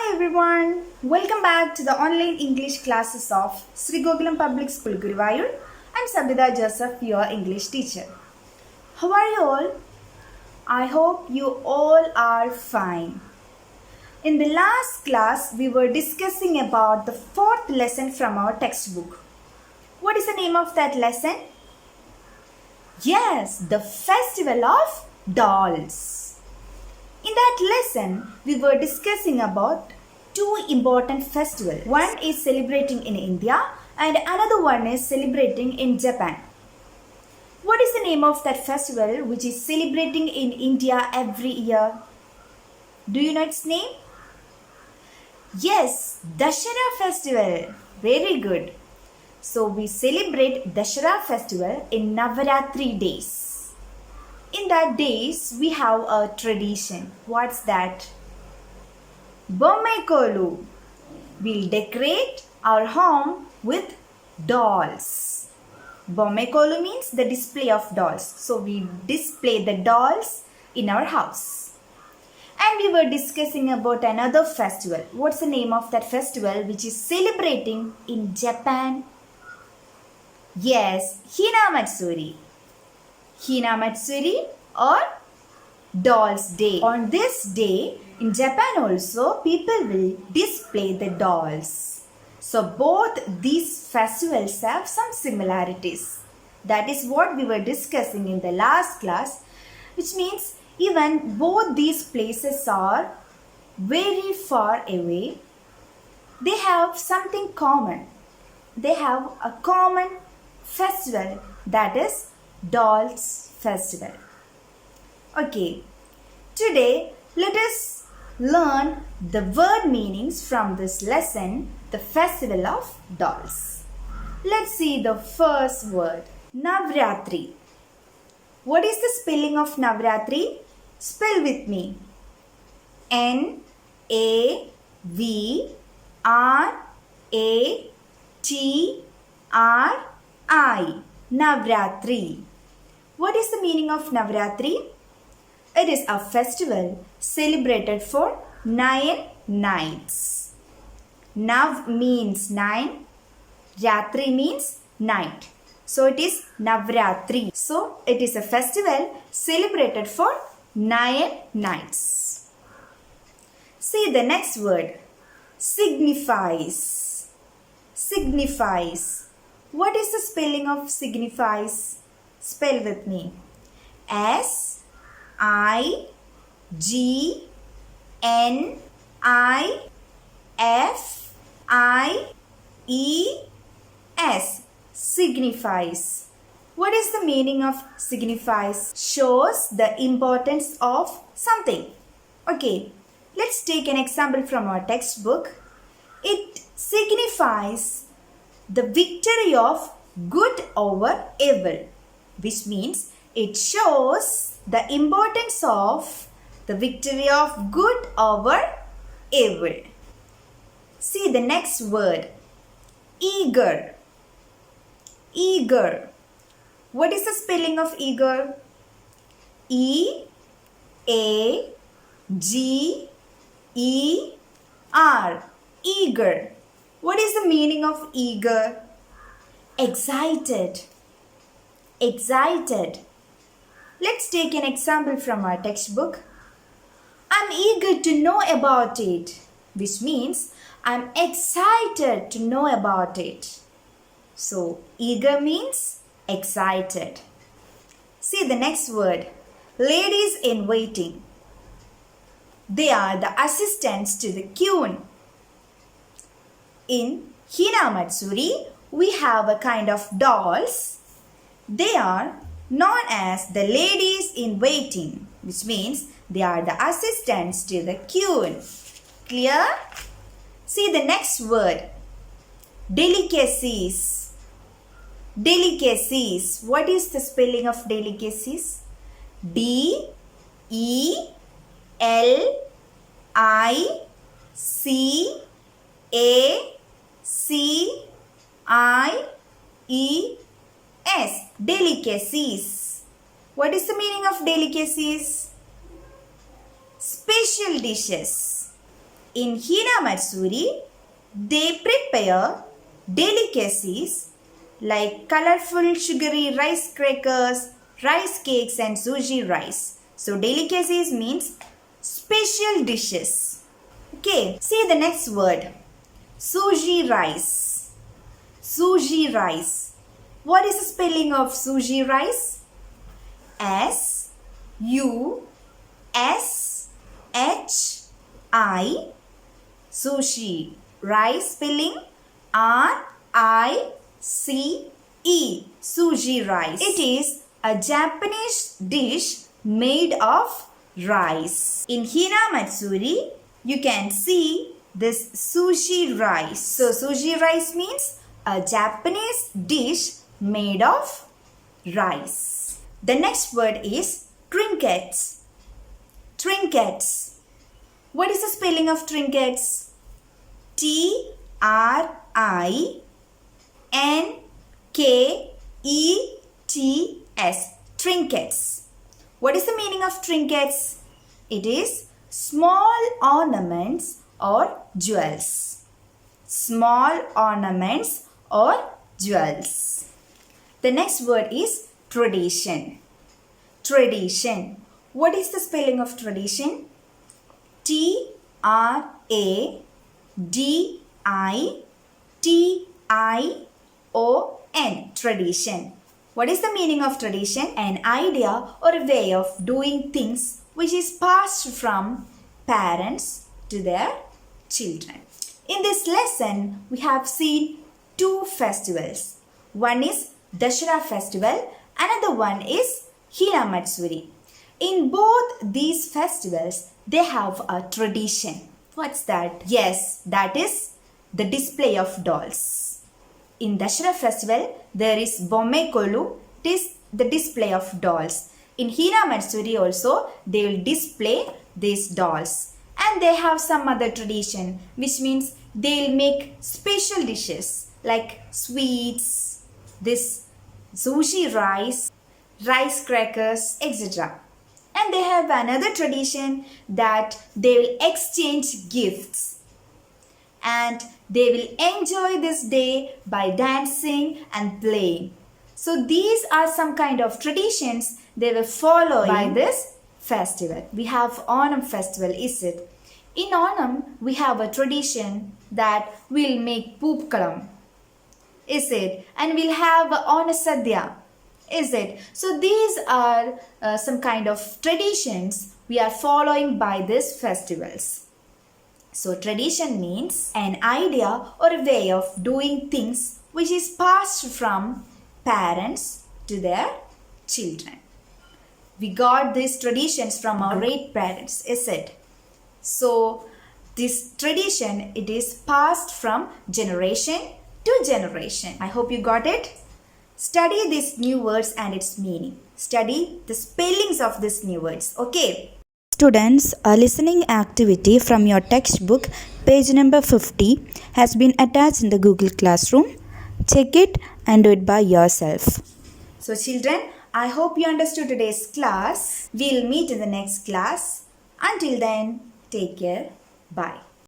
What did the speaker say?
Hi everyone, welcome back to the online English classes of Sri Gokulam Public School, Guruvayur. I'm Sabida Joseph, your English teacher. How are you all? I hope you all are fine. In the last class, we were discussing about the fourth lesson from our textbook. What is the name of that lesson? Yes, the Festival of Dolls. In that lesson, we were discussing about two important festivals. One is celebrating in India and another one is celebrating in Japan. What is the name of that festival which is celebrating in India every year? Do you know its name? Yes, Dashara festival. Very good. So we celebrate Dashara festival in Navratri days. In that days, we have a tradition. What's that? Bommaikolu. We'll decorate our home with dolls. Bommaikolu means the display of dolls. So we display the dolls in our house. And we were discussing about another festival. What's the name of that festival which is celebrating in Japan? Yes, Hinamatsuri. Hinamatsuri or Dolls Day. On this day, in Japan also, people will display the dolls. So both these festivals have some similarities. That is what we were discussing in the last class, which means even both these places are very far away. They have something common. They have a common festival, that is Dolls Festival. Okay, today let us learn the word meanings from this lesson, the Festival of Dolls. Let's see the first word, Navratri. What is the spelling of Navratri? Spell with me. N-A-V-R-A-T-R-I. Navratri. What is the meaning of Navratri? It is a festival celebrated for 9 nights. Nav means 9. Ratri means night. So it is Navratri. So it is a festival celebrated for 9 nights. See the next word. Signifies. Signifies. What is the spelling of signifies? Spell with me. S-I-G-N-I-F-I-E-S. Signifies. What is the meaning of signifies? Shows the importance of something. Okay, let's take an example from our textbook. It signifies the victory of good over evil, which means it shows the importance of the victory of good over evil. See the next word, eager. Eager. What is the spelling of eager? E-A-G-E-R. Eager. What is the meaning of eager? Excited. Excited. Let's take an example from our textbook. I'm eager to know about it, which means I'm excited to know about it. So, eager means excited. See the next word, ladies in waiting. They are the assistants to the queen. In Hinamatsuri, we have a kind of dolls. They are known as the ladies in waiting, which means they are the assistants to the queen. Clear? See the next word, delicacies. Delicacies. What is the spelling of delicacies? D-E-L-I-C-A-C-I-E-S. Delicacies. What is the meaning of delicacies? Special dishes. In Hina Matsuri, they prepare delicacies like colorful sugary rice crackers, rice cakes and suji rice. So delicacies means special dishes. Okay, see the next word. Suji rice. Suji rice. What is the spelling of suji rice? S-U-S-H-I. Sushi. Rice spelling R-I-C-E. Suji rice. It is a Japanese dish made of rice. In Hina Matsuri, you can see this sushi rice. So sushi rice means a Japanese dish made of rice. The next word is trinkets. Trinkets. What is the spelling of trinkets? T-R-I-N-K-E-T-S. Trinkets. What is the meaning of trinkets? It is small ornaments or jewels. Small ornaments or jewels. The next word is tradition. Tradition. What is the spelling of tradition? T-R-A-D-I-T-I-O-N. Tradition. What is the meaning of tradition? An idea or a way of doing things which is passed from parents to their children. In this lesson, we have seen two festivals. One is Dashera festival, another one is Hina Matsuri. In both these festivals, they have a tradition. What's that? Yes, that is the display of dolls. In Dashera festival, there is Bomme Kolu, it is the display of dolls. In Hina Matsuri also, they will display these dolls. And they have some other tradition, which means they will make special dishes like sweets, this sushi rice, rice crackers, etc. And they have another tradition that they will exchange gifts. And they will enjoy this day by dancing and playing. So these are some kind of traditions they will follow by this festival. We have Onam festival, is it? In Onam, we have a tradition that we'll make Poopkalam, is it? And we'll have Onasadya, is it? So these are some kind of traditions we are following by these festivals. So tradition means an idea or a way of doing things which is passed from parents to their children. We got these traditions from our great parents, is it? So this tradition, it is passed from generation to generation. I hope you got it. Study these new words and its meaning. Study the spellings of these new words. Okay. Students, a listening activity from your textbook, page number 50, has been attached in the Google Classroom. Check it and do it by yourself. So children, I hope you understood today's class. We'll meet in the next class. Until then, take care. Bye.